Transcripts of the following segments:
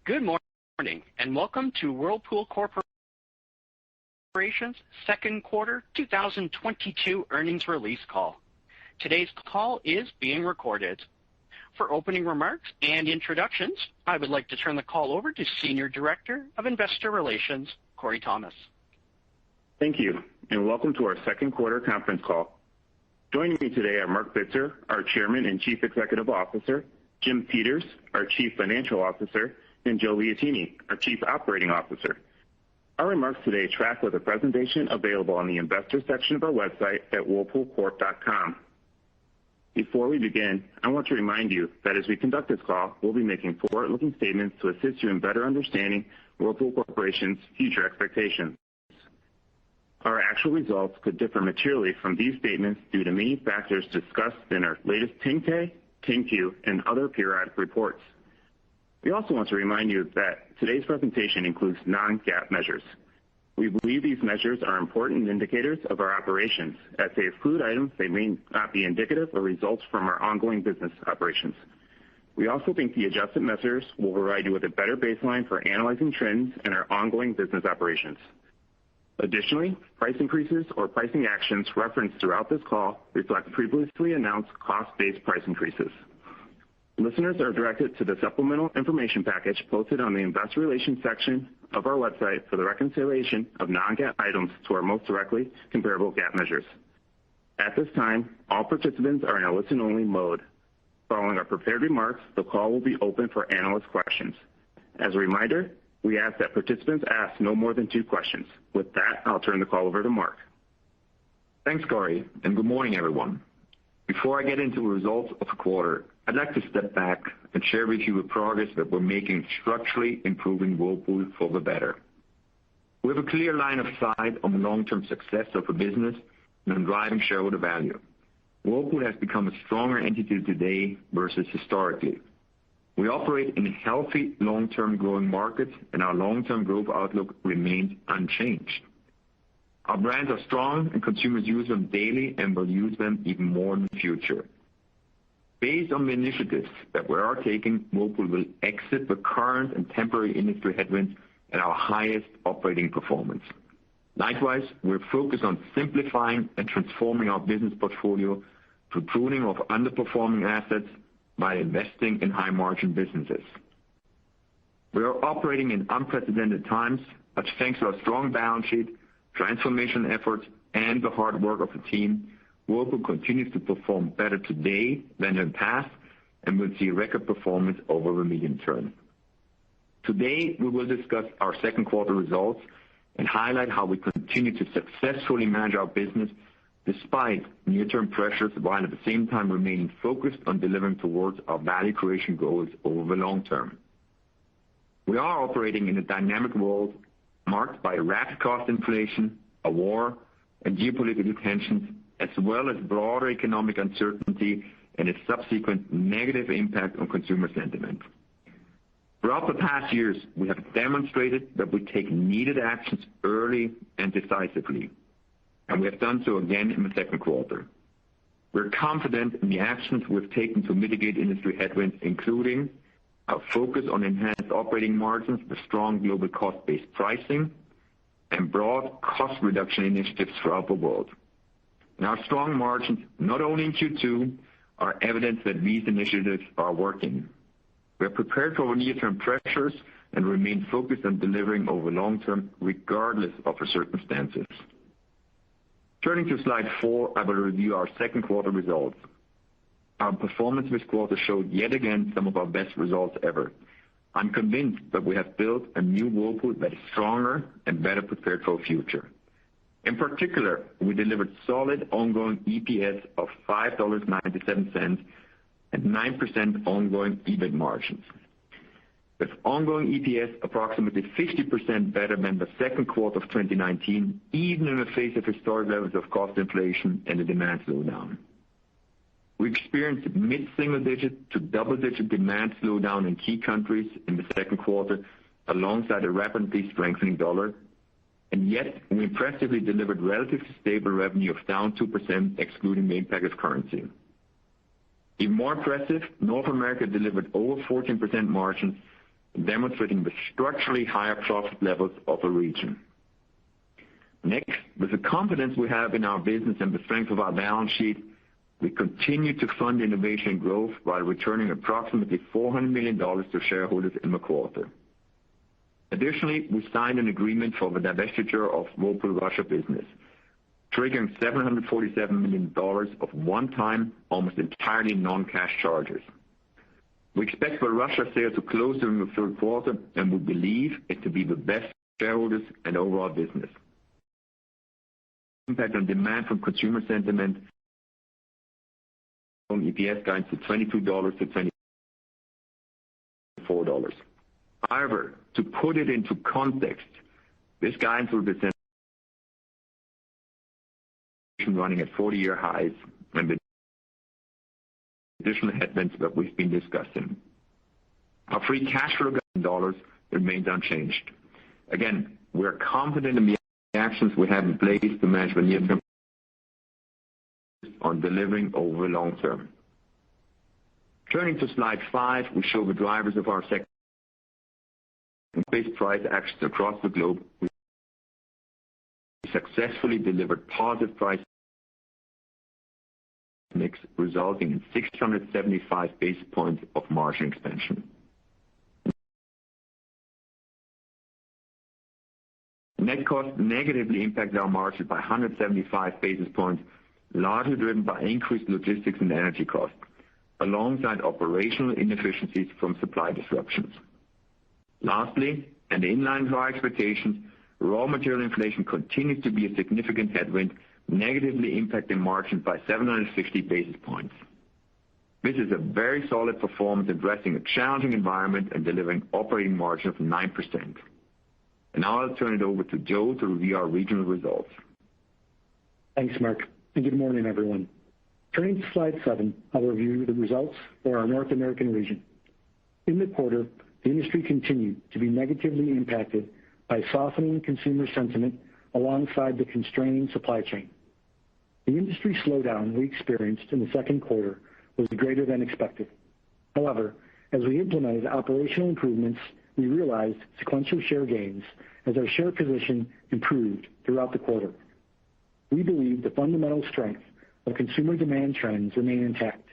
Good morning, and welcome to Whirlpool Corporation's second quarter 2022 earnings release call. Today's call is being recorded. For opening remarks and introductions, I would like to turn the call over to Senior Director of Investor Relations, Corey Thomas. Thank you, and welcome to our second quarter conference call. Joining me today are Marc Bitzer, our Chairman and Chief Executive Officer, Jim Peters, our Chief Financial Officer, and Joe Liotine, our Chief Operating Officer. Our remarks today track with a presentation available on the Investors section of our website at whirlpoolcorp.com. Before we begin, I want to remind you that as we conduct this call, we'll be making forward-looking statements to assist you in better understanding Whirlpool Corporation's future expectations. Our actual results could differ materially from these statements due to many factors discussed in our latest 10-K, 10-Q, and other periodic reports. We also want to remind you that today's presentation includes non-GAAP measures. We believe these measures are important indicators of our operations. As they exclude items, they may not be indicative of results from our ongoing business operations. We also think the adjusted measures will provide you with a better baseline for analyzing trends in our ongoing business operations. Additionally, price increases or pricing actions referenced throughout this call reflect previously announced cost-based price increases. Listeners are directed to the supplemental information package posted on the Investor Relations section of our website for the reconciliation of non-GAAP items to our most directly comparable GAAP measures. At this time, all participants are in a listen-only mode. Following our prepared remarks, the call will be open for analyst questions. As a reminder, we ask that participants ask no more than 2 questions. With that, I'll turn the call over to Marc. Thanks, Corey, and good morning, everyone. Before I get into the results of the quarter, I'd like to step back and share with you the progress that we're making structurally improving Whirlpool for the better. We have a clear line of sight on the long-term success of the business and on driving shareholder value. Whirlpool has become a stronger entity today versus historically. We operate in healthy, long-term growing markets, and our long-term growth outlook remains unchanged. Our brands are strong, and consumers use them daily and will use them even more in the future. Based on the initiatives that we are taking, Whirlpool will exit the current and temporary industry headwinds at our highest operating performance. Likewise, we're focused on simplifying and transforming our business portfolio through pruning of underperforming assets by investing in high-margin businesses. We are operating in unprecedented times, but thanks to our strong balance sheet, transformation efforts, and the hard work of the team, Whirlpool continues to perform better today than in the past and will see record performance over the medium term. Today, we will discuss our second quarter results and highlight how we continue to successfully manage our business despite near-term pressures, while at the same time remaining focused on delivering towards our value creation goals over the long term. We are operating in a dynamic world marked by rapid cost inflation, a war, and geopolitical tensions, as well as broader economic uncertainty and its subsequent negative impact on consumer sentiment. Throughout the past years, we have demonstrated that we take needed actions early and decisively, and we have done so again in the second quarter. We're confident in the actions we've taken to mitigate industry headwinds, including our focus on enhanced operating margins with strong global cost-based pricing and broad cost reduction initiatives throughout the world. And our strong margins, not only in Q2, are evidence that these initiatives are working. We are prepared for near-term pressures and remain focused on delivering over long term regardless of the circumstances. Turning to slide 4, I will review our second quarter results. Our performance this quarter showed yet again some of our best results ever. I'm convinced that we have built a new Whirlpool that is stronger and better prepared for the future. In particular, we delivered solid ongoing EPS of $5.97 and 9% ongoing EBIT margins. With ongoing EPS approximately 50% better than the second quarter of 2019, even in the face of historic levels of cost inflation and a demand slowdown. We experienced mid-single-digit to double-digit demand slowdown in key countries in the second quarter, alongside a rapidly strengthening dollar, and yet we impressively delivered relatively stable revenue of down 2%, excluding the impact of currency. Even more impressive, North America delivered over 14% margins, demonstrating the structurally higher profit levels of the region. Next, with the confidence we have in our business and the strength of our balance sheet, we continue to fund innovation and growth while returning approximately $400 million to shareholders in the quarter. Additionally, we signed an agreement for the divestiture of Whirlpool Russia business, triggering $747 million of one-time, almost entirely non-cash charges. We expect the Russia sale to close during the third quarter, and we believe it to be the best for shareholders and overall business. Impact on demand from consumer sentiment on EPS guidance to $22 to $24. However, to put it into context, this guidance will be running at 40-year highs and the additional headwinds that we've been discussing. Our free cash flow dollars remains unchanged. Again, we're confident in the actions we have in place to manage the near-term on delivering over the long term. Turning to slide 5, we show the drivers of our second based price actions across the globe. We successfully delivered positive price mix, resulting in 675 basis points of margin expansion. Net cost negatively impacted our margin by 175 basis points, largely driven by increased logistics and energy costs, alongside operational inefficiencies from supply disruptions. Lastly, and in line with our expectations, raw material inflation continues to be a significant headwind, negatively impacting margin by 760 basis points. This is a very solid performance addressing a challenging environment and delivering operating margin of 9%. And now I'll turn it over to Joe to review our regional results. Thanks, Marc, and good morning, everyone. Turning to slide 7, I'll review the results for our North American region. In the quarter, the industry continued to be negatively impacted by softening consumer sentiment alongside the constrained supply chain. The industry slowdown we experienced in the second quarter was greater than expected. However, as we implemented operational improvements, we realized sequential share gains as our share position improved throughout the quarter. We believe the fundamental strength of consumer demand trends remain intact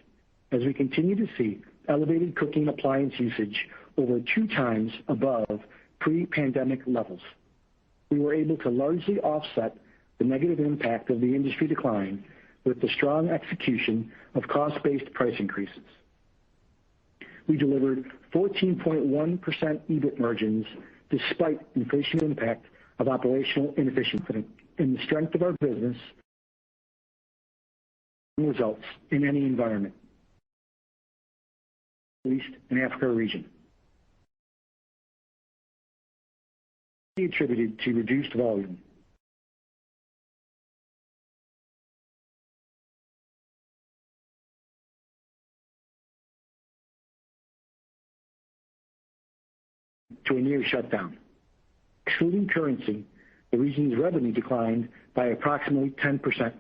as we continue to see elevated cooking appliance usage over 2 times above pre-pandemic levels. We were able to largely offset the negative impact of the industry decline with the strong execution of cost-based price increases. We delivered 14.1% EBIT margins despite inflationary impact of operational inefficiency and the strength of our business results in any environment. Middle East and Africa region. Attributed to reduced volume. To a near shutdown. Excluding currency, the region's revenue declined by approximately 10%.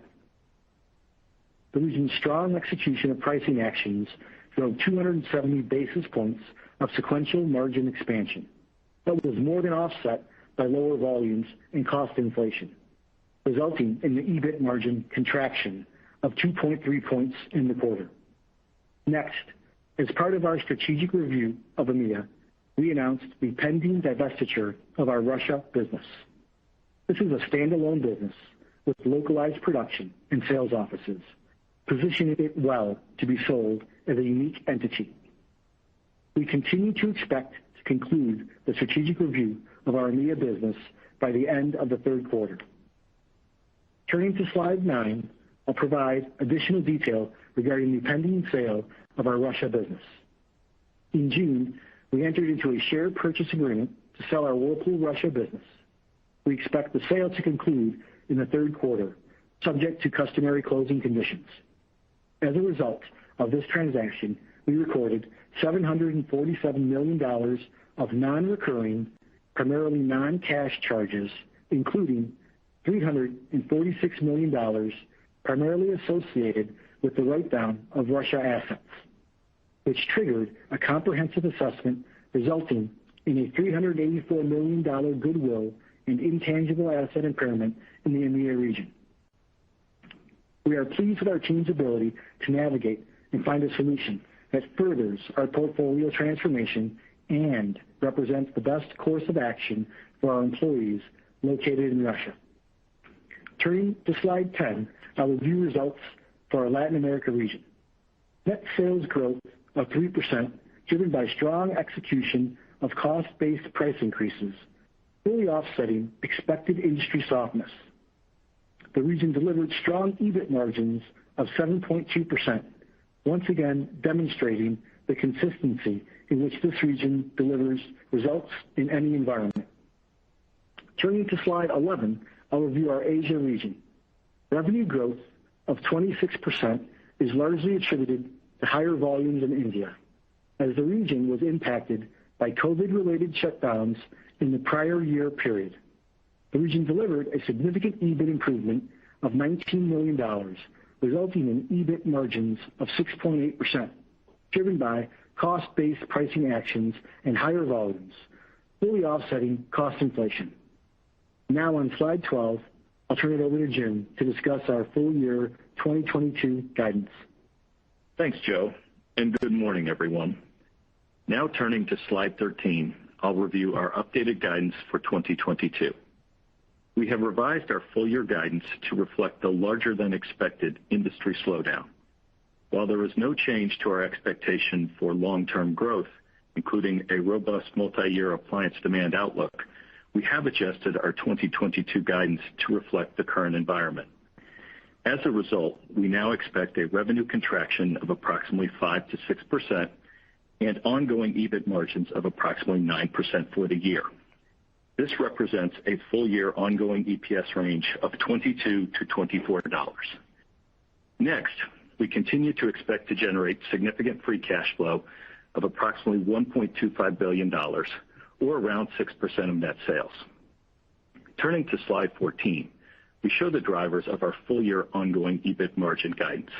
The region's strong execution of pricing actions drove 270 basis points of sequential margin expansion. That was more than offset by lower volumes and cost inflation, resulting in the EBIT margin contraction of 2.3 points in the quarter. Next, as part of our strategic review of EMEA, we announced the pending divestiture of our Russia business. This is a standalone business with localized production and sales offices, positioning it well to be sold as a unique entity. We continue to expect to conclude the strategic review of our EMEA business by the end of the third quarter. Turning to slide 9, I'll provide additional detail regarding the pending sale of our Russia business. In June, we entered into a share purchase agreement to sell our Whirlpool Russia business. We expect the sale to conclude in the third quarter, subject to customary closing conditions. As a result of this transaction, we recorded $747 million of non-recurring, primarily non-cash charges, including $346 million primarily associated with the write-down of Russia assets, which triggered a comprehensive assessment resulting in a $384 million goodwill and intangible asset impairment in the EMEA region. We are pleased with our team's ability to navigate and find a solution that furthers our portfolio transformation and represents the best course of action for our employees located in Russia. Turning to slide 10, I'll review results for our Latin America region. Net sales growth of 3%, driven by strong execution of cost-based price increases, fully offsetting expected industry softness. The region delivered strong EBIT margins of 7.2%, once again demonstrating the consistency in which this region delivers results in any environment. Turning to slide 11, I'll review our Asia region. Revenue growth of 26% is largely attributed to higher volumes in India, as the region was impacted by COVID-related shutdowns in the prior year period. The region delivered a significant EBIT improvement of $19 million, resulting in EBIT margins of 6.8%, driven by cost-based pricing actions and higher volumes, fully offsetting cost inflation. Now on slide 12, I'll turn it over to Jim to discuss our full year 2022 guidance. Thanks, Joe, and good morning, everyone. Now turning to slide 13, I'll review our updated guidance for 2022. We have revised our full year guidance to reflect the larger than expected industry slowdown. While there is no change to our expectation for long-term growth, including a robust multi-year appliance demand outlook, we have adjusted our 2022 guidance to reflect the current environment. As a result, we now expect a revenue contraction of approximately 5 to 6% and ongoing EBIT margins of approximately 9% for the year. This represents a full year ongoing EPS range of $22 to $24. Next, we continue to expect to generate significant free cash flow of approximately $1.25 billion, or around 6% of net sales. Turning to slide 14, we show the drivers of our full year ongoing EBIT margin guidance.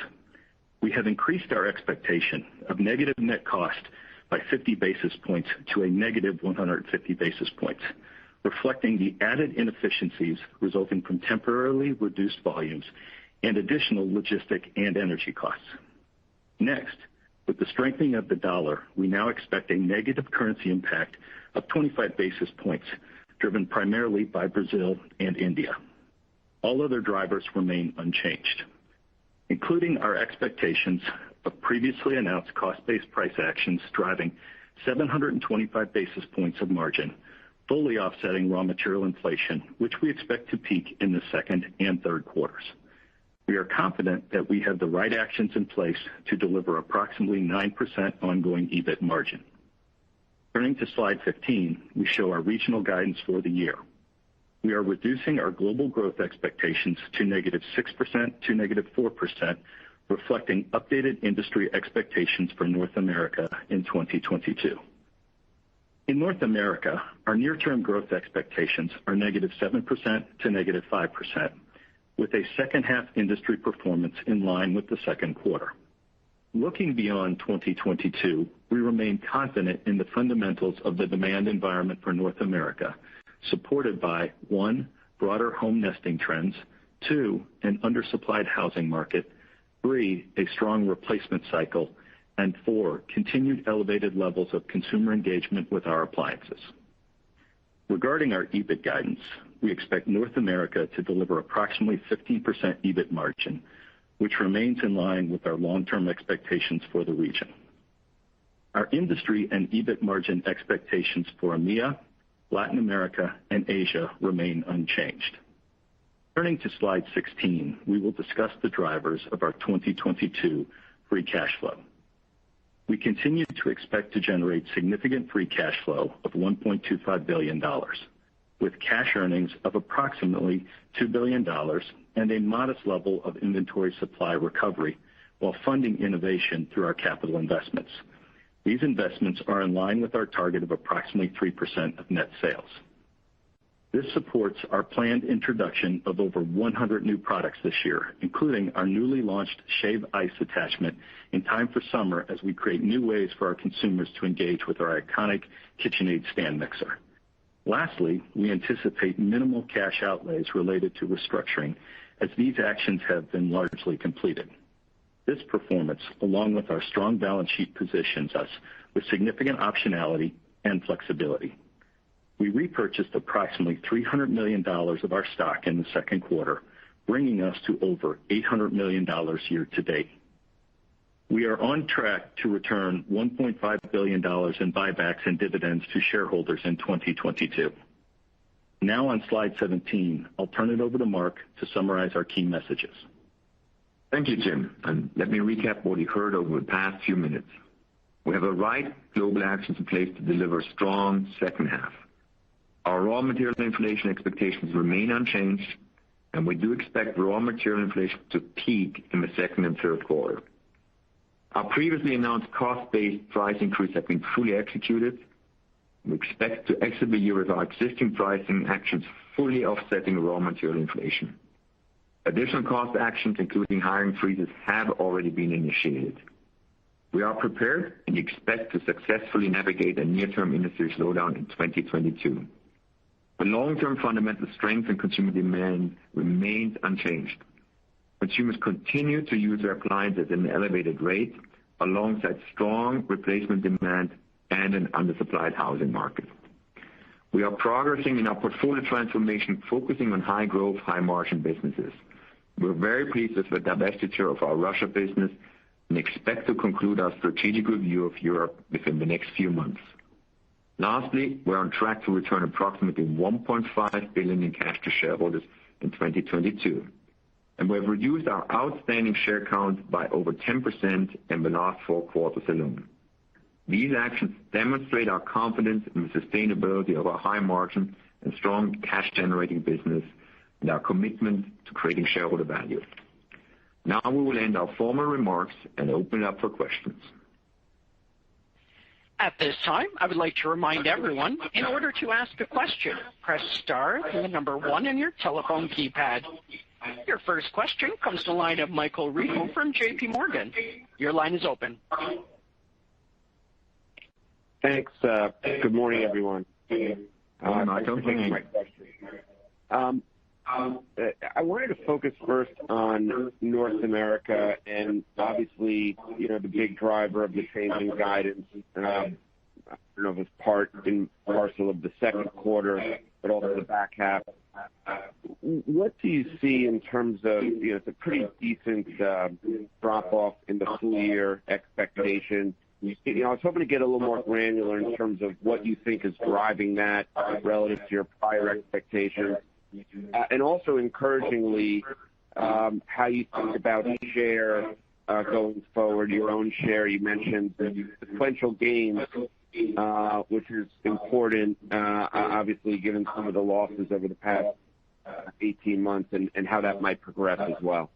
We have increased our expectation of negative net cost by 50 basis points to a negative 150 basis points, reflecting the added inefficiencies resulting from temporarily reduced volumes and additional logistic and energy costs. Next, with the strengthening of the dollar, we now expect a negative currency impact of 25 basis points, driven primarily by Brazil and India. All other drivers remain unchanged, including our expectations of previously announced cost-based price actions driving 725 basis points of margin, fully offsetting raw material inflation, which we expect to peak in the second and third quarters. We are confident that we have the right actions in place to deliver approximately 9% ongoing EBIT margin. Turning to slide 15, we show our regional guidance for the year. We are reducing our global growth expectations to negative 6% to negative 4%, reflecting updated industry expectations for North America in 2022. In North America, our near-term growth expectations are negative 7% to negative 5%, with a second half industry performance in line with the second quarter. Looking beyond 2022, we remain confident in the fundamentals of the demand environment for North America, supported by 1, broader home nesting trends, 2, an undersupplied housing market, 3, a strong replacement cycle, and 4, continued elevated levels of consumer engagement with our appliances. Regarding our EBIT guidance, we expect North America to deliver approximately 15% EBIT margin, which remains in line with our long-term expectations for the region. Our industry and EBIT margin expectations for EMEA, Latin America, and Asia remain unchanged. Turning to slide 16, we will discuss the drivers of our 2022 free cash flow. We continue to expect to generate significant free cash flow of $1.25 billion, with cash earnings of approximately $2 billion and a modest level of inventory supply recovery while funding innovation through our capital investments. These investments are in line with our target of approximately 3% of net sales. This supports our planned introduction of over 100 new products this year, including our newly launched Shave Ice attachment in time for summer as we create new ways for our consumers to engage with our iconic KitchenAid stand mixer. Lastly, we anticipate minimal cash outlays related to restructuring as these actions have been largely completed. This performance, along with our strong balance sheet, positions us with significant optionality and flexibility. We repurchased approximately $300 million of our stock in the second quarter, bringing us to over $800 million year to date. We are on track to return $1.5 billion in buybacks and dividends to shareholders in 2022. Now on slide 17, I'll turn it over to Mark to summarize our key messages. Thank you, Jim. And let me recap what you heard over the past few minutes. We have the right global actions in place to deliver a strong second half. Our raw material inflation expectations remain unchanged, and we do expect raw material inflation to peak in the second and third quarter. Our previously announced cost-based price increase have been fully executed. We expect to exit the year with our existing pricing actions fully offsetting raw material inflation. Additional cost actions, including hiring freezes, have already been initiated. We are prepared and expect to successfully navigate a near-term industry slowdown in 2022. The long-term fundamental strength in consumer demand remains unchanged. Consumers continue to use their appliances at an elevated rate alongside strong replacement demand and an undersupplied housing market. We are progressing in our portfolio transformation, focusing on high growth, high margin businesses. We're very pleased with the divestiture of our Russia business and expect to conclude our strategic review of Europe within the next few months. Lastly, we're on track to return approximately $1.5 billion in cash to shareholders in 2022. And we have reduced our outstanding share count by over 10% in the last 4 quarters alone. These actions demonstrate our confidence in the sustainability of our high margin and strong cash generating business and our commitment to creating shareholder value. Now we will end our formal remarks and open it up for questions. At this time, I would like to remind everyone, in order to ask a question, press star and the number 1 on your telephone keypad. Your first question comes to the line of Michael Rehaut from J.P. Morgan. Your line is open. Thanks. Good morning, everyone. Morning, Michael. Thanks for taking my question. I wanted to focus first on North America and obviously, the big driver of the changing guidance. I don't know if it's part and parcel of the second quarter, but also the back half. What do you see in terms of, it's a pretty decent drop off in the full year expectation. I was hoping to get a little more granular in terms of what you think is driving that relative to your prior expectations. And also encouragingly, how you think about share going forward, your own share. You mentioned the sequential gains, which is important, obviously, given some of the losses over the past 18 months and how that might progress as well.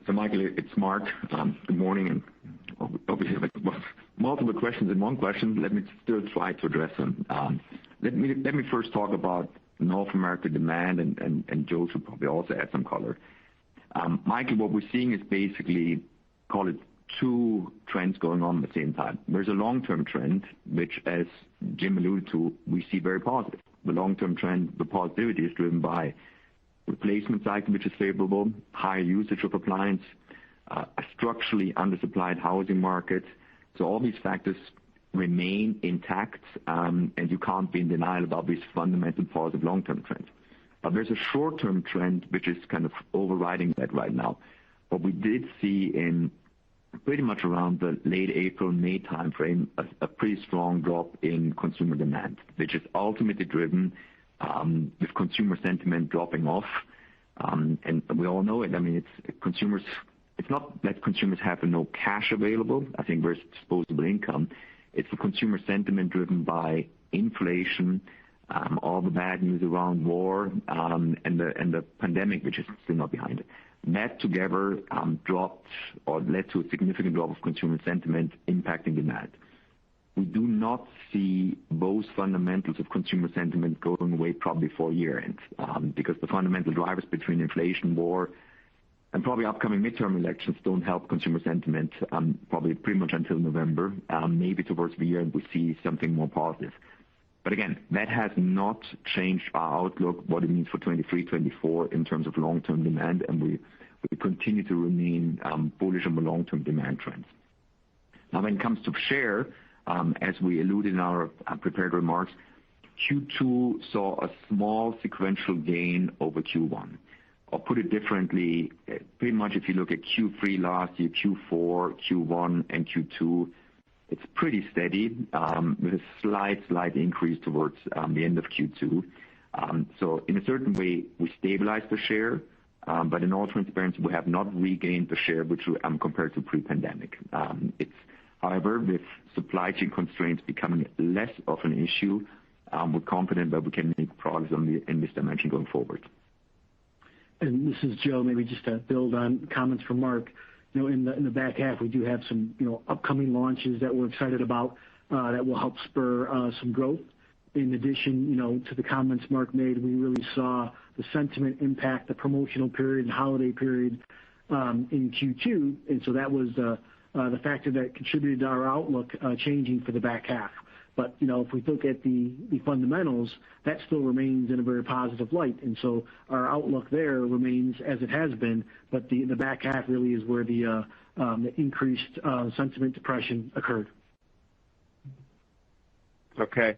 So, Michael, it's Mark. Good morning, and obviously multiple questions in one question. Let me still try to address them. Let me first talk about North America demand, and Joe should probably also add some color. Michael, what we're seeing is basically, call it 2 trends going on at the same time. There's a long-term trend, which, as Jim alluded to, we see very positive. The long-term trend, the positivity is driven by replacement cycle, which is favorable, higher usage of appliance, a structurally undersupplied housing market. So all these factors remain intact, and you can't be in denial about these fundamental positive long-term trends. But there's a short-term trend which is kind of overriding that right now. What we did see in pretty much around the late April, May timeframe, a pretty strong drop in consumer demand, which is ultimately driven with consumer sentiment dropping off. And we all know it. I mean, it's not that consumers have no cash available. I think there's disposable income. It's the consumer sentiment driven by inflation, all the bad news around war, and the pandemic, which is still not behind it. That together dropped or led to a significant drop of consumer sentiment impacting demand. we do not see those fundamentals of consumer sentiment going away probably for year-end, because the fundamental drivers between inflation, war, and probably upcoming midterm elections don't help consumer sentiment probably pretty much until November. Maybe towards the year end we see something more positive. But again, that has not changed our outlook, what it means for 23, 24 in terms of long-term demand, and we continue to remain bullish on the long-term demand trends. Now, when it comes to share, as we alluded in our prepared remarks, Q2 saw a small sequential gain over Q1. Or put it differently, pretty much if you look at Q3 last year, Q4, Q1, and Q2, it's pretty steady with a slight increase towards the end of Q2. So in a certain way, we stabilized the share, but in all transparency, we have not regained the share which compared to pre-pandemic. It's, however, with supply chain constraints becoming less of an issue, we're confident that we can make progress in this dimension going forward. And this is Joe. Maybe just to build on comments from Mark. In the back half, we do have some upcoming launches that we're excited about that will help spur some growth. In addition, to the comments Mark made, we really saw the sentiment impact the promotional period and holiday period in Q2, and so that was the factor that contributed to our outlook changing for the back half. But if we look at the fundamentals, that still remains in a very positive light, and so our outlook there remains as it has been. But the back half really is where the increased sentiment depression occurred. Okay,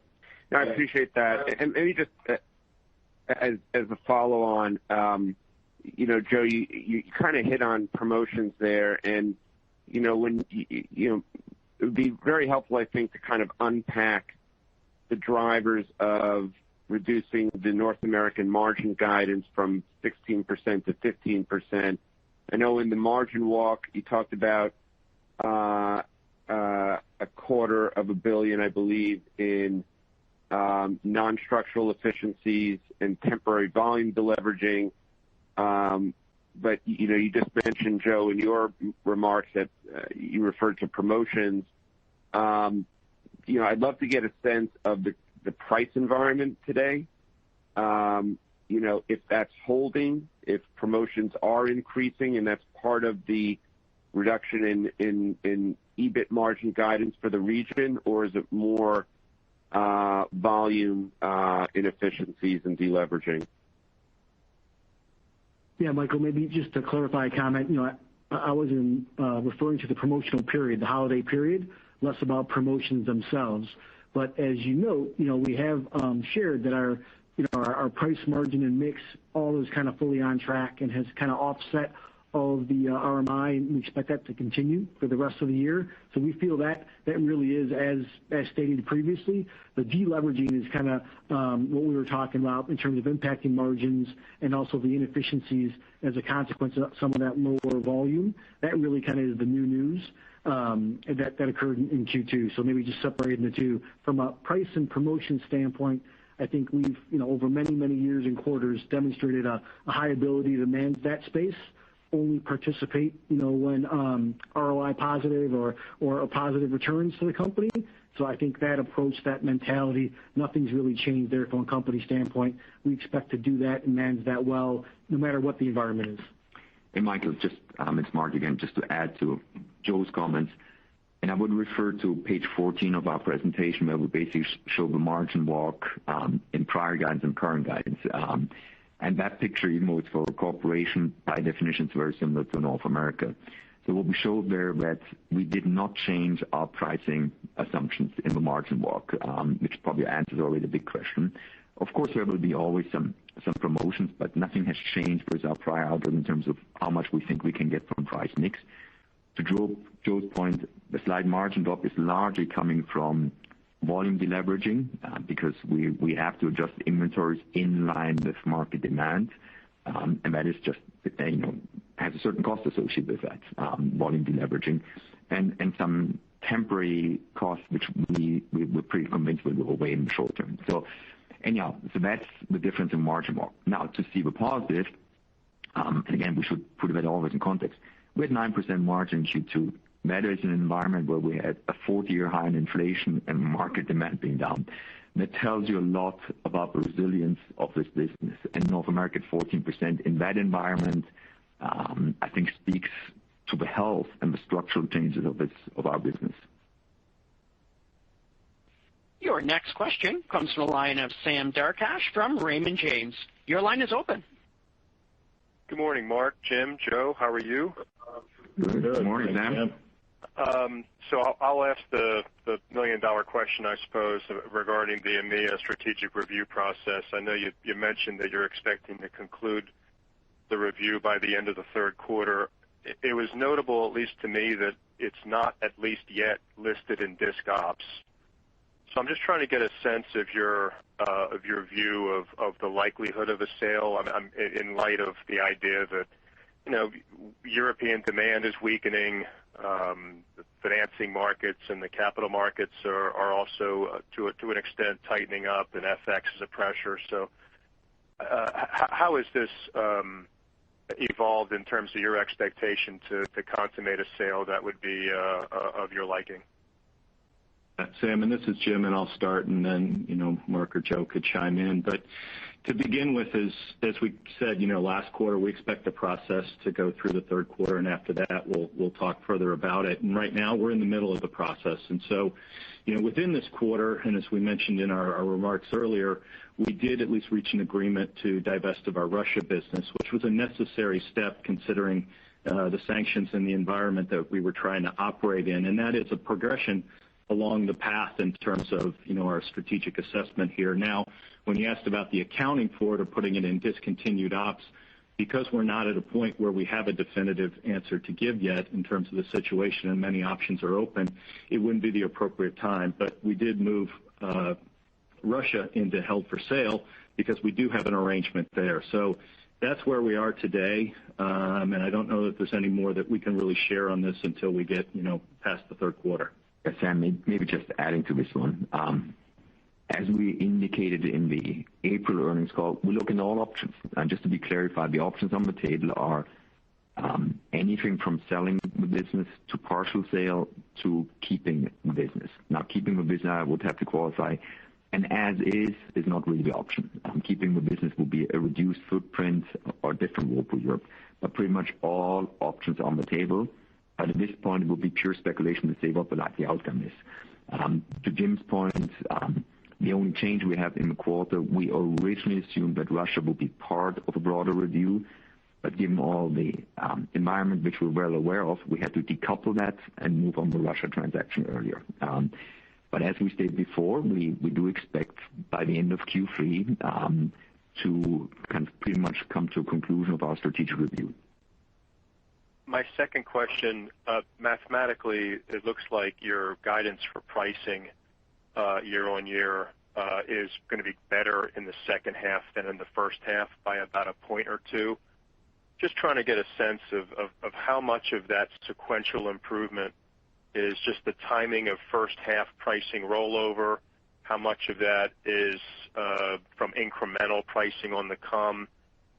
no, I appreciate that. And maybe just as a follow on, Joe, you kind of hit on promotions there, and when it would be very helpful, I think, to kind of unpack the drivers of reducing the North American margin guidance from 16% to 15%. I know in the margin walk you talked about $250 million, I believe, in non-structural efficiencies and temporary volume deleveraging. But you just mentioned, Joe, in your remarks that you referred to promotions. I'd love to get a sense of the price environment today. If that's holding, if promotions are increasing, and that's part of the reduction in EBIT margin guidance for the region, or is it more volume inefficiencies and deleveraging? Yeah, Michael, maybe just to clarify a comment, I wasn't referring to the promotional period, the holiday period, less about promotions themselves. But as you know, we have shared that our price margin and mix all is kind of fully on track and has kind of offset all of the RMI, and we expect that to continue for the rest of the year. So we feel that really is, as stated previously, the deleveraging is kind of what we were talking about in terms of impacting margins and also the inefficiencies as a consequence of some of that lower volume. That really kind of is the new news that occurred in Q2. So maybe just separating the two. From a price and promotion standpoint, I think we've, over many years and quarters, demonstrated a high ability to manage that space. Only participate, when ROI positive or a positive returns to the company. So I think that approach, that mentality, nothing's really changed there from a company standpoint. We expect to do that and manage that well, no matter what the environment is. Hey, Michael, just it's Mark again, just to add to Joe's comments. And I would refer to page 14 of our presentation where we basically show the margin walk in prior guidance and current guidance. And that picture, even though it's for a corporation, by definition, is very similar to North America. So what we showed there that we did not change our pricing assumptions in the margin walk, which probably answers already the big question. Of course, there will be always some promotions, but nothing has changed with our prior outlook in terms of how much we think we can get from price mix. To Joe's point, the slight margin drop is largely coming from volume deleveraging because we have to adjust inventories in line with market demand, and that is just has a certain cost associated with that volume deleveraging, and some temporary costs which we're pretty convinced will go away in the short term. So anyhow, that's the difference in margin walk. Now to see the positive, and again we should put that always in context. We had 9% margin in Q2. That is an environment where we had a 40-year high in inflation and market demand being down. That tells you a lot about the resilience of this business. And North America at 14% in that environment, I think speaks to the health and the structural changes of our business. Your next question comes from the line of Sam Darkatsh from Raymond James. Your line is open. Good morning, Mark, Jim, Joe. How are you? Good morning, Sam. So I'll ask the million-dollar question, I suppose, regarding the EMEA strategic review process. I know you mentioned that you're expecting to conclude the review by the end of the third quarter. It was notable, at least to me, that it's not at least yet listed in Disc Ops. So I'm just trying to get a sense of your view of the likelihood of a sale. I'm in light of the idea that European demand is weakening, the financing markets and the capital markets are also to an extent tightening up, and FX is a pressure. So how has this evolved in terms of your expectation to consummate a sale that would be of your liking? Sam, and this is Jim, and I'll start, and then Mark or Joe could chime in. But to begin with, as we said, last quarter we expect the process to go through the third quarter, and after that we'll talk further about it. And right now we're in the middle of the process, and so within this quarter, and as we mentioned in our remarks earlier, we did at least reach an agreement to divest of our Russia business, which was a necessary step considering the sanctions and the environment that we were trying to operate in, and that is a progression along the path in terms of our strategic assessment here. Now, when you asked about the accounting for it or putting it in discontinued ops, because we're not at a point where we have a definitive answer to give yet in terms of the situation and many options are open, it wouldn't be the appropriate time. But we did move Russia into held for sale because we do have an arrangement there. So that's where we are today, and I don't know that there's any more that we can really share on this until we get past the third quarter. Sam, maybe just adding to this one. As we indicated in the April earnings call, we look into all options. And just to be clarified, the options on the table are anything from selling the business to partial sale to keeping the business. Now, keeping the business, I would have to qualify, and as is not really the option. Keeping the business will be a reduced footprint or different Whirlpool Europe, but pretty much all options on the table. But at this point, it will be pure speculation to say what the likely outcome is. To Jim's point, the only change we have in the quarter, we originally assumed that Russia will be part of a broader review, but given all the environment which we're well aware of, we had to decouple that and move on the Russia transaction earlier. But as we stated before, we do expect by the end of Q3 to kind of pretty much come to a conclusion of our strategic review. My second question, mathematically, it looks like your guidance for pricing year on year is going to be better in the second half than in the first half by about a point or two. Just trying to get a sense of how much of that sequential improvement is just the timing of first half pricing rollover, how much of that is from incremental pricing on the come.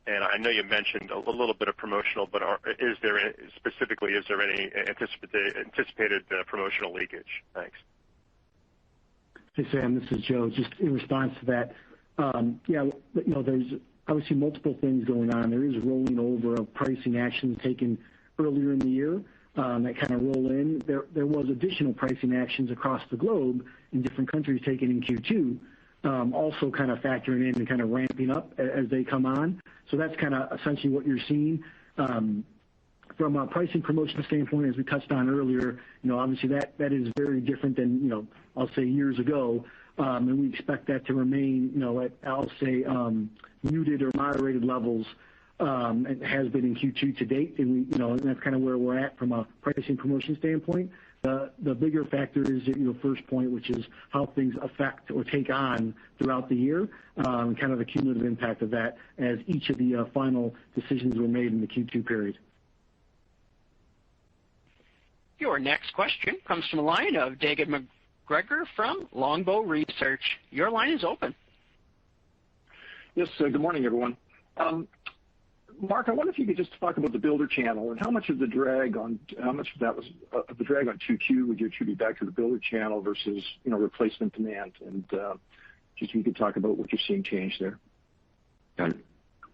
And I know you mentioned a little bit of promotional, but is there any anticipated promotional leakage? Thanks. Hey, Sam, this is Joe. Just in response to that, there's obviously multiple things going on. There is rolling over of pricing actions taken earlier in the year that kind of roll in. There was additional pricing actions across the globe in different countries taken in Q2. Also kind of factoring in and kind of ramping up as they come on. So that's kind of essentially what you're seeing. From a pricing promotion standpoint, as we touched on earlier, obviously that is very different than, I'll say years ago. And we expect that to remain, at, I'll say, muted or moderated levels. It has been in Q2 to date. And and that's kind of where we're at from a pricing promotion standpoint. The bigger factor is your first point, which is how things affect or take on throughout the year, and kind of the cumulative impact of that as each of the final decisions were made in the Q2 period. Your next question comes from the line of David McGregor from Longbow Research. Your line is open. Yes, good morning, everyone. Mark, I wonder if you could just talk about the builder channel and how much of that was the drag on 2Q would you attribute back to the builder channel versus replacement demand, and just if you could talk about what you're seeing change there.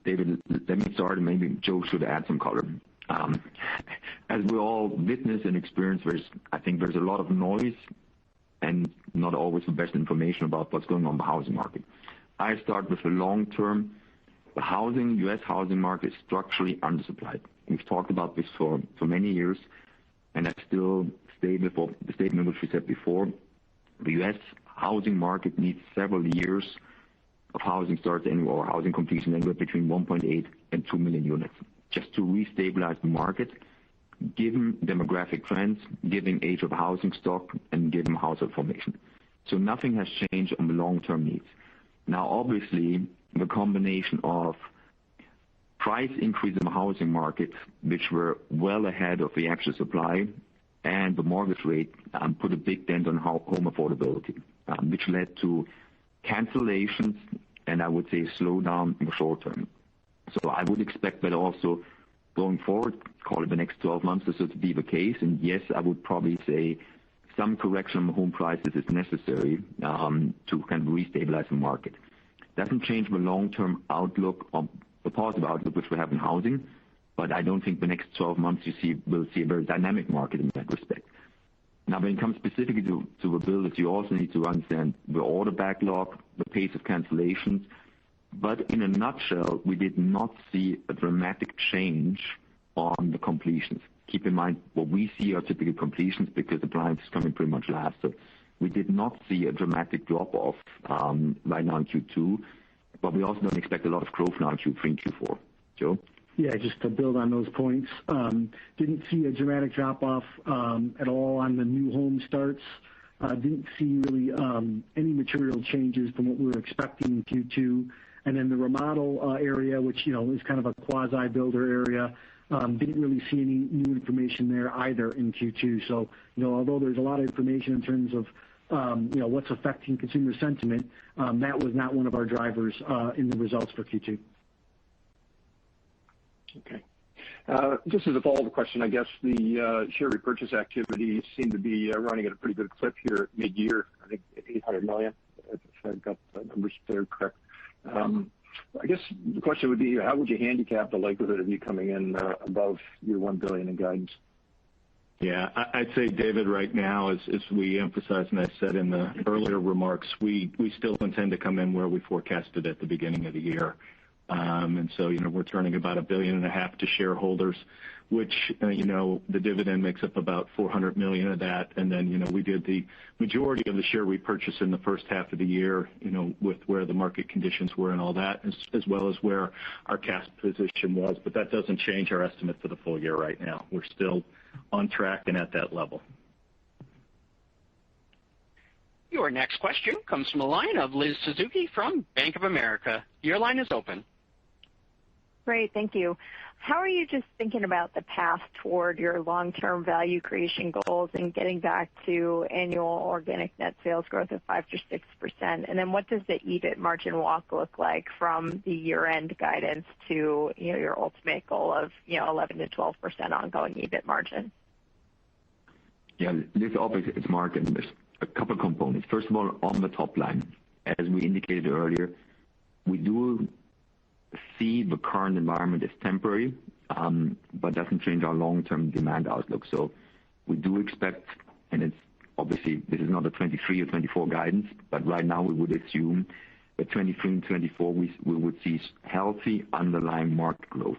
David, let me start, and maybe Joe should add some color. As we all witness and experience, I think there's a lot of noise and not always the best information about what's going on in the housing market. I start with the long term. The U.S. housing market is structurally undersupplied. We've talked about this for many years, and I still stay with the statement which we said before. The U.S. housing market needs several years of housing starts or housing completion anywhere between 1.8 and 2 million units just to restabilize the market, given demographic trends, given age of housing stock, and given household formation. So nothing has changed on the long-term needs. Now, obviously, the combination of price increase in the housing market, which were well ahead of the actual supply, and the mortgage rate put a big dent on home affordability, which led to cancellations and I would say slowdown in the short term. So I would expect that also going forward, call it the next 12 months or so, to be the case. And yes, I would probably say some correction on home prices is necessary to kind of restabilize the market. Doesn't change the long-term outlook, the positive outlook which we have in housing, but I don't think the next 12 months we'll see a very dynamic market in that respect. Now, when it comes specifically to the builders, you also need to understand the order backlog, the pace of cancellations. But in a nutshell, we did not see a dramatic change on the completions. Keep in mind, what we see are typical completions because the appliance is coming pretty much last. So we did not see a dramatic drop-off right now in Q2, but we also don't expect a lot of growth now in Q3 and Q4. Joe? Yeah, just to build on those points, didn't see a dramatic drop-off at all on the new home starts. Didn't see really any material changes from what we were expecting in Q2. And then the remodel area, which is kind of a quasi-builder area, didn't really see any new information there either in Q2. So although there's a lot of information in terms of what's affecting consumer sentiment, that was not one of our drivers in the results for Q2. Okay. Just as a follow-up question, I guess the share repurchase activity seemed to be running at a pretty good clip here at mid-year. I think $800 million, if I've got the numbers there correct. I guess the question would be, how would you handicap the likelihood of you coming in above your $1 billion in guidance? Yeah, I'd say, David, right now, as we emphasized and I said in the earlier remarks, we still intend to come in where we forecasted at the beginning of the year. And so, we're returning about $1.5 billion to shareholders, which, the dividend makes up about $400 million of that. And then, we did the majority of the share repurchase in the first half of the year, with where the market conditions were and all that, as well as where our cash position was. But that doesn't change our estimate for the full year right now. We're still on track and at that level. Your next question comes from the line of Liz Suzuki from Bank of America. Your line is open. Great, thank you. How are you just thinking about the path toward your long-term value creation goals and getting back to annual organic net sales growth of 5 to 6%? And then what does the EBIT margin walk look like from the year-end guidance to your ultimate goal of 11 to 12% ongoing EBIT margin? Yeah, this obviously it's Mark, and there's a couple components. First of all, on the top line, as we indicated earlier, we do see the current environment as temporary, but doesn't change our long-term demand outlook. So we do expect, and it's obviously this is not a 23 or 24 guidance, but right now we would assume that 23 and 24 we would see healthy underlying market growth,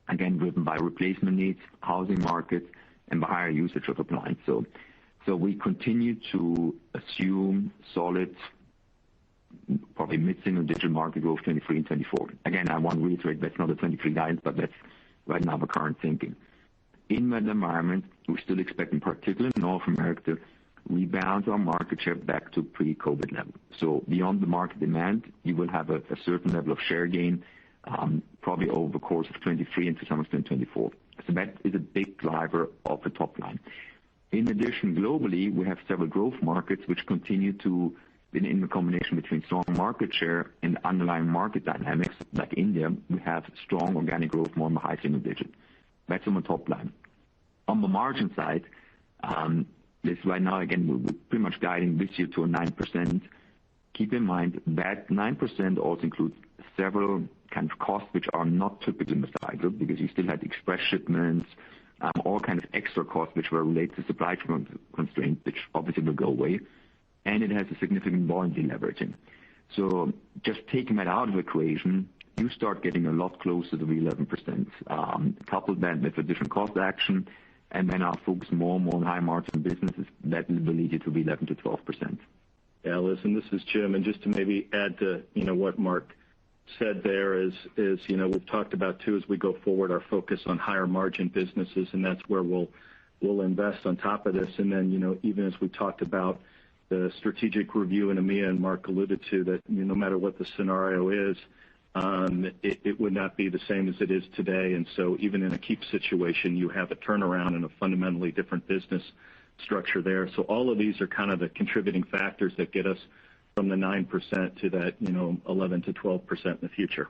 again driven by replacement needs, housing markets, and the higher usage of appliance. So we continue to assume solid, probably mid-single-digit market growth 23 and 24. Again, I want to reiterate that's not a 23 guidance, but that's right now the current thinking. In that environment, we still expect, in particular in North America, to rebound our market share back to pre-COVID level. So beyond the market demand, you will have a certain level of share gain, probably over the course of 23 and to some extent 24. So that is a big driver of the top line. In addition, globally, we have several growth markets which continue to in the combination between strong market share and underlying market dynamics like India, we have strong organic growth more in the high single digit. That's on the top line. On the margin side, this right now, again, we're pretty much guiding this year to a 9%. Keep in mind that 9% also includes several kind of costs which are not typical in the cycle because you still had express shipments, all kinds of extra costs which were related to supply chain constraints, which obviously will go away. And it has a significant volume deleveraging. So just taking that out of the equation, you start getting a lot closer to the 11%. Couple that with additional cost action, and then I'll focus more and more on high margin businesses that will lead you to be 11 to 12%. Yeah, listen, this is Jim, and just to maybe add to what Mark said there is we've talked about too as we go forward our focus on higher margin businesses, and that's where we'll invest on top of this. And then even as we talked about the strategic review in EMEA, and Mark alluded to that, no matter what the scenario is, it would not be the same as it is today. And so even in a keep situation, you have a turnaround and a fundamentally different business structure there. So all of these are kind of the contributing factors that get us from the 9% to that 11 to 12% in the future.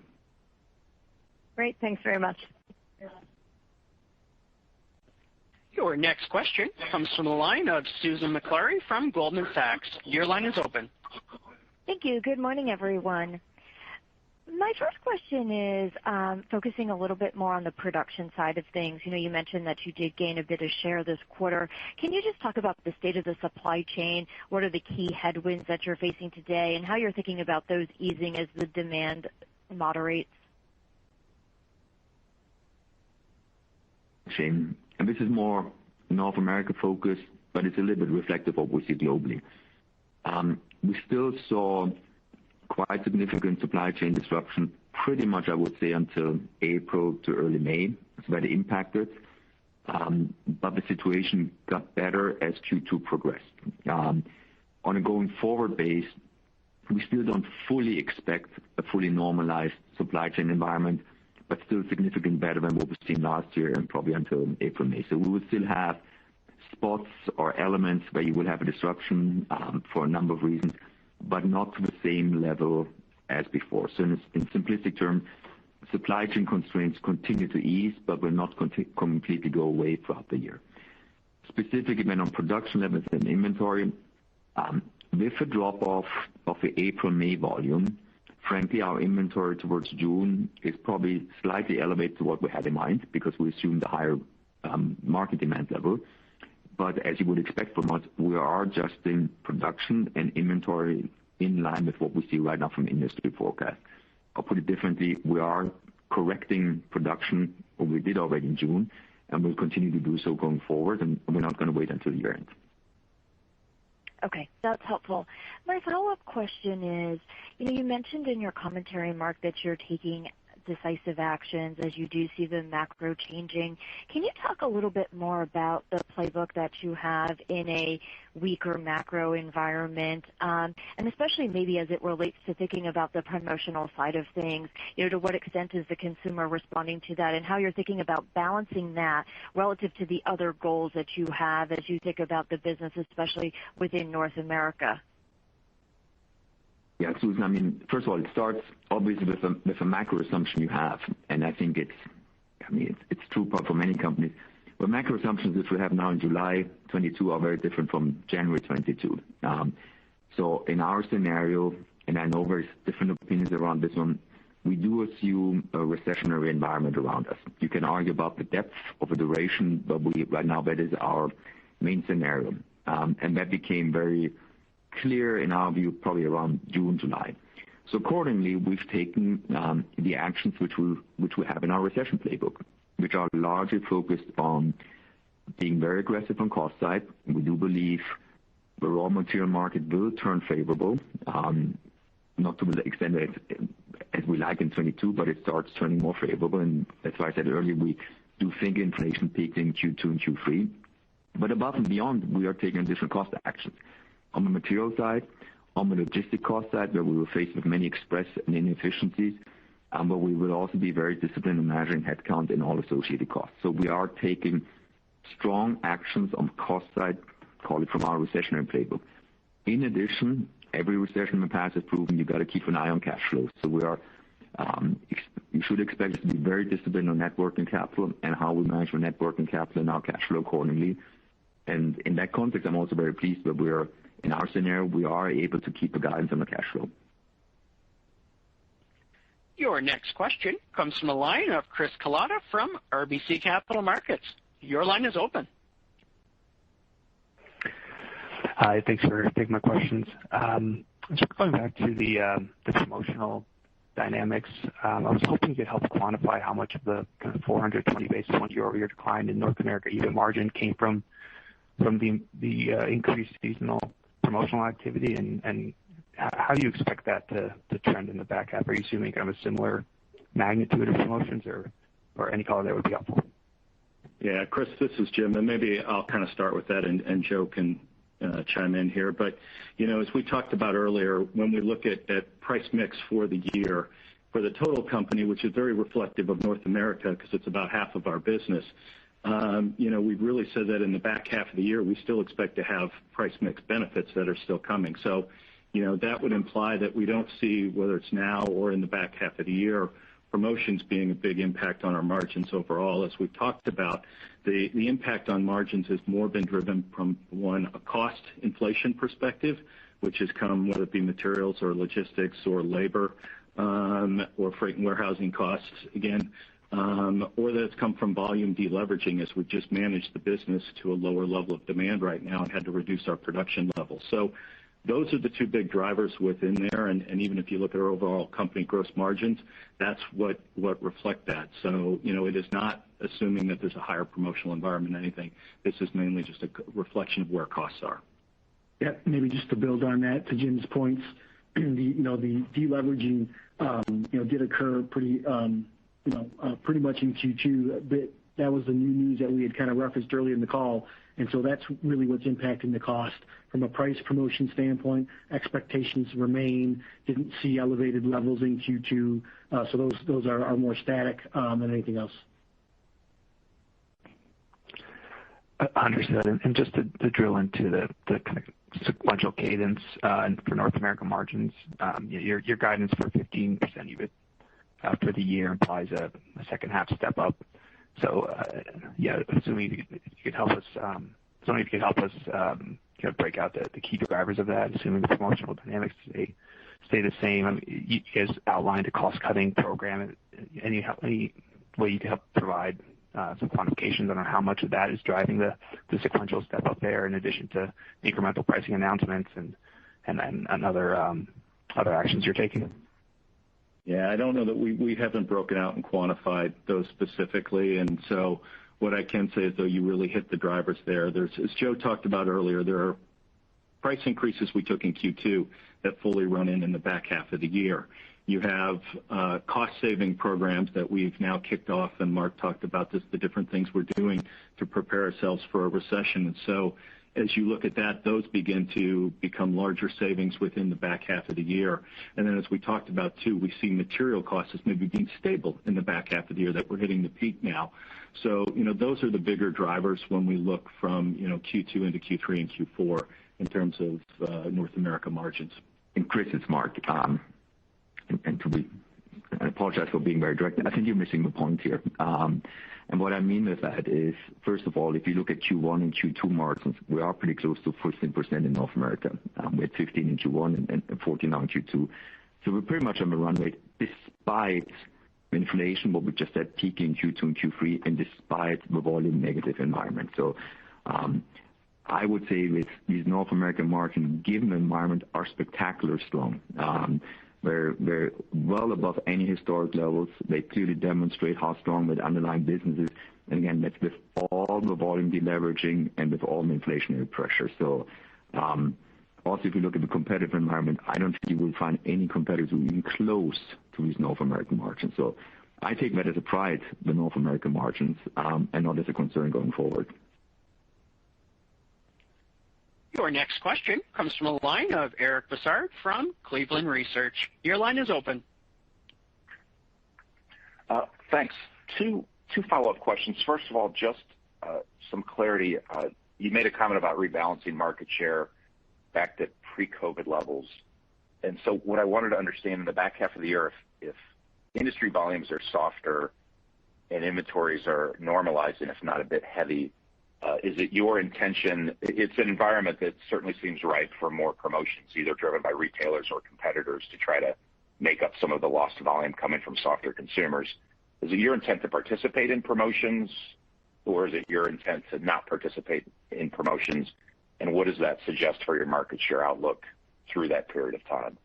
Great. Thanks very much. Your next question comes from the line of Susan Maklari from Goldman Sachs. Your line is open. Thank you. Good morning, everyone. My first question is focusing a little bit more on the production side of things. You mentioned that you did gain a bit of share this quarter. Can you just talk about the state of the supply chain? What are the key headwinds that you're facing today, and how you're thinking about those easing as the demand moderates? And this is more North America focused, but it's a little bit reflective of what we see globally. We still saw quite significant supply chain disruption pretty much, I would say, until April to early May. It's very impacted. But the situation got better as Q2 progressed. On a going forward base, we still don't fully expect a fully normalized supply chain environment, but still significantly better than what we've seen last year and probably until April, May. So we will still have spots or elements where you will have a disruption for a number of reasons, but not to the same level as before. So in simplistic terms, supply chain constraints continue to ease, but will not completely go away throughout the year. Specifically, then on production levels and inventory, with a drop-off of the April-May volume, frankly, our inventory towards June is probably slightly elevated to what we had in mind because we assumed a higher market demand level. But as you would expect from us, we are adjusting production and inventory in line with what we see right now from industry forecast. I'll put it differently. We are correcting production, or we did already in June, and we'll continue to do so going forward, and we're not going to wait until the year end. Okay, that's helpful. My follow-up question is, you mentioned in your commentary, Mark, that you're taking decisive actions as you do see the macro changing. Can you talk a little bit more about the playbook that you have in a weaker macro environment, and especially maybe as it relates to thinking about the promotional side of things? To what extent is the consumer responding to that, and how you're thinking about balancing that relative to the other goals that you have as you think about the business, especially within North America? Yeah, Susan, first of all, it starts obviously with a macro assumption you have, and I think it's true for many companies. But macro assumptions which we have now in July 22 are very different from January 22. So in our scenario, and I know there's different opinions around this one, we do assume a recessionary environment around us. You can argue about the depth of the duration, but right now that is our main scenario. And that became very clear in our view probably around June, July. So accordingly, we've taken the actions which we have in our recession playbook, which are largely focused on being very aggressive on cost side. We do believe the raw material market will turn favorable, not to the extent as we like in 22, but it starts turning more favorable. And that's why I said earlier, we do think inflation peaked in Q2 and Q3. But above and beyond, we are taking additional cost actions. On the material side, on the logistic cost side, where we were faced with many express and inefficiencies, but we will also be very disciplined in managing headcount and all associated costs. So we are taking strong actions on the cost side, call it from our recessionary playbook. In addition, every recession in the past has proven you got to keep an eye on cash flow. So you should expect us to be very disciplined on net working capital and how we manage our net working capital and our cash flow accordingly. And in that context, I'm also very pleased that in our scenario, we are able to keep a guidance on the cash flow. Your next question comes from the line of Chris Kalata from RBC Capital Markets. Your line is open. Hi, thanks for taking my questions. Just going back to the promotional dynamics, I was hoping you could help quantify how much of the kind of 420 basis point year-over-year decline in North America EBIT margin came from the increased seasonal promotional activity, and how do you expect that to trend in the back half? Are you assuming kind of a similar magnitude of promotions, or any color that would be helpful? Yeah, Chris, this is Jim, and maybe I'll kind of start with that, and Joe can chime in here. But, as we talked about earlier, when we look at price mix for the year, for the total company, which is very reflective of North America because it's about half of our business, we've really said that in the back half of the year, we still expect to have price mix benefits that are still coming. So, that would imply that we don't see, whether it's now or in the back half of the year, promotions being a big impact on our margins overall. As we've talked about, the impact on margins has more been driven from, one, a cost inflation perspective, which has come, whether it be materials or logistics or labor, or freight and warehousing costs, again, or that it's come from volume deleveraging as we've just managed the business to a lower level of demand right now and had to reduce our production levels. So those are the two big drivers within there, and even if you look at our overall company gross margins, that's what reflect that. So, it is not assuming that there's a higher promotional environment or anything. This is mainly just a reflection of where costs are. Yeah, maybe just to build on that, to Jim's points, the deleveraging, did occur pretty much in Q2. But that was the new news that we had kind of referenced earlier in the call. And so that's really what's impacting the cost. From a price promotion standpoint, expectations remain, didn't see elevated levels in Q2. So those are more static than anything else. Understood. And just to drill into the kind of sequential cadence for North America margins, your guidance for 15% EBIT for the year implies a second half step up. So, assuming you could help us, break out the key drivers of that, assuming the promotional dynamics stay the same. I mean, you guys outlined a cost-cutting program. Any way you can help provide some quantifications on how much of that is driving the sequential step up there, in addition to incremental pricing announcements and other actions you're taking? Yeah, I don't know that we haven't broken out and quantified those specifically. And so what I can say is, though, you really hit the drivers there. As Joe talked about earlier, there are price increases we took in Q2 that fully run in the back half of the year. You have cost-saving programs that we've now kicked off, and Mark talked about this, the different things we're doing to prepare ourselves for a recession. And so as you look at that, those begin to become larger savings within the back half of the year. And then as we talked about, too, we see material costs as maybe being stable in the back half of the year, that we're hitting the peak now. So, those are the bigger drivers when we look from, Q2 into Q3 and Q4 in terms of North America margins. And Chris, it's Mark. I apologize for being very direct. I think you're missing the point here. And what I mean with that is, first of all, if you look at Q1 and Q2 margins, we are pretty close to 14% in North America. We had 15 in Q1 and 14 now in Q2. So we're pretty much on the run rate, despite inflation, what we just said, peaking Q2 and Q3, and despite the volume negative environment. So I would say with these North American margins, given the environment, are spectacularly strong. They're well above any historic levels. They clearly demonstrate how strong the underlying business is. And again, that's with all the volume deleveraging and with all the inflationary pressure. So also, if you look at the competitive environment, I don't think you will find any competitors who are even close to these North American margins. So I take that as a pride, the North American margins, and not as a concern going forward. Your next question comes from the line of Eric Bessard from Cleveland Research. Your line is open. Thanks. Two follow-up questions. First of all, just some clarity. You made a comment about rebalancing market share back to pre-COVID levels. And so what I wanted to understand in the back half of the year, if industry volumes are softer and inventories are normalizing, if not a bit heavy, is it your intention? It's an environment that certainly seems ripe for more promotions, either driven by retailers or competitors to try to make up some of the lost volume coming from softer consumers. Is it your intent to participate in promotions, or is it your intent to not participate in promotions? And what does that suggest for your market share outlook through that period of time?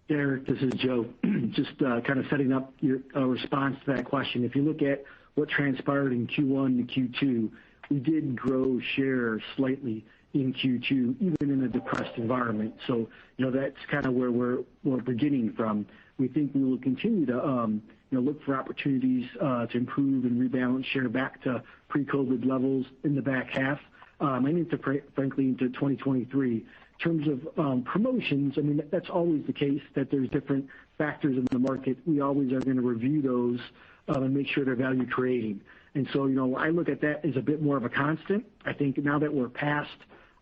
Eric, this is Joe. Just kind of setting up your response to that question. If you look at what transpired in Q1 to Q2, we did grow share slightly in Q2, even in a depressed environment. So, that's kind of where we're beginning from. We think we will continue to look for opportunities to improve and rebalance share back to pre-COVID levels in the back half, and frankly into 2023. In terms of promotions, I mean, that's always the case, that there's different factors in the market. We always are going to review those and make sure they're value creating. And so, I look at that as a bit more of a constant. I think now that we're past,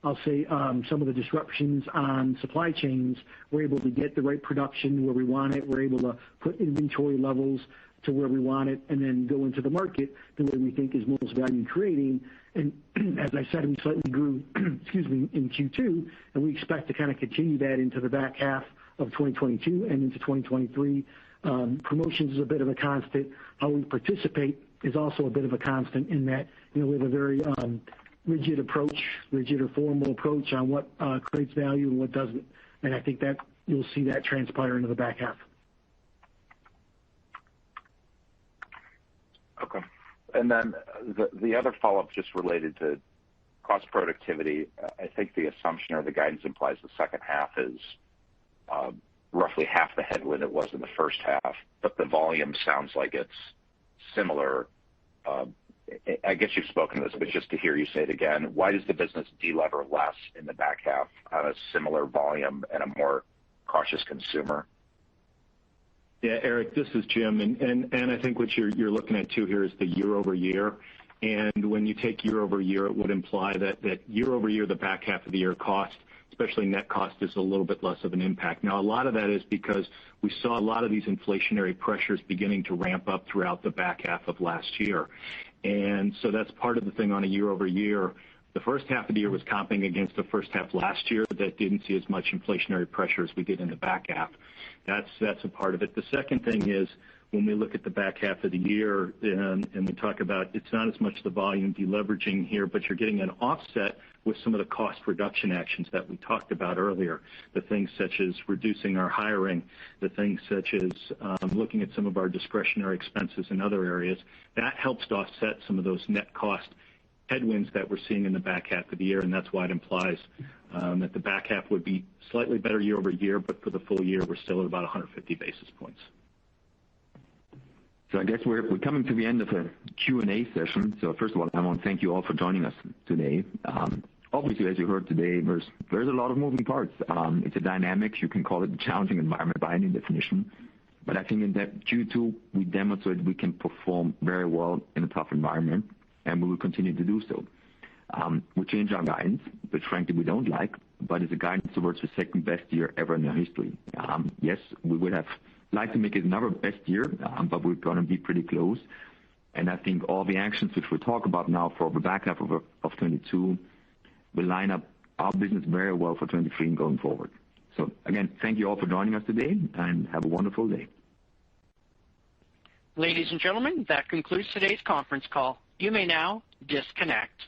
I'll say, some of the disruptions on supply chains, we're able to get the right production where we want it. We're able to put inventory levels to where we want it and then go into the market the way we think is most value creating. And as I said, we slightly grew, in Q2, and we expect to kind of continue that into the back half of 2022 and into 2023. Promotions is a bit of a constant. How we participate is also a bit of a constant in that, we have a very rigid or formal approach on what creates value and what doesn't. And I think that you'll see that transpire into the back half. Okay. And then the other follow-up just related to cost productivity. I think the assumption or the guidance implies the second half is roughly half the headwind it was in the first half, but the volume sounds like it's similar. I guess you've spoken to this, but just to hear you say it again, why does the business delever less in the back half on a similar volume and a more cautious consumer? Yeah, Eric, this is Jim, and I think what you're looking at too here is the year over year. And when you take year over year, it would imply that year over year, the back half of the year cost, especially net cost, is a little bit less of an impact. Now, a lot of that is because we saw a lot of these inflationary pressures beginning to ramp up throughout the back half of last year. And so that's part of the thing on a year over year. The first half of the year was comping against the first half last year that didn't see as much inflationary pressure as we did in the back half. That's a part of it. The second thing is when we look at the back half of the year and we talk about it's not as much the volume deleveraging here, but you're getting an offset with some of the cost reduction actions that we talked about earlier, the things such as reducing our hiring, the things such as looking at some of our discretionary expenses in other areas. That helps to offset some of those net cost headwinds that we're seeing in the back half of the year, and that's why it implies that the back half would be slightly better year over year, but for the full year, we're still at about 150 basis points. So I guess we're coming to the end of a Q&A session. So first of all, I want to thank you all for joining us today. Obviously, as you heard today, there's a lot of moving parts. It's a dynamic, you can call it a challenging environment by any definition. But I think in that Q2, we demonstrated we can perform very well in a tough environment, and we will continue to do so. We changed our guidance, which frankly we don't like, but it's a guidance towards the second best year ever in our history. Yes, we would have liked to make it another best year, but we're going to be pretty close. And I think all the actions which we'll talk about now for the back half of 22 will line up our business very well for 23 and going forward. So again, thank you all for joining us today, and have a wonderful day. Ladies and gentlemen, that concludes today's conference call. You may now disconnect.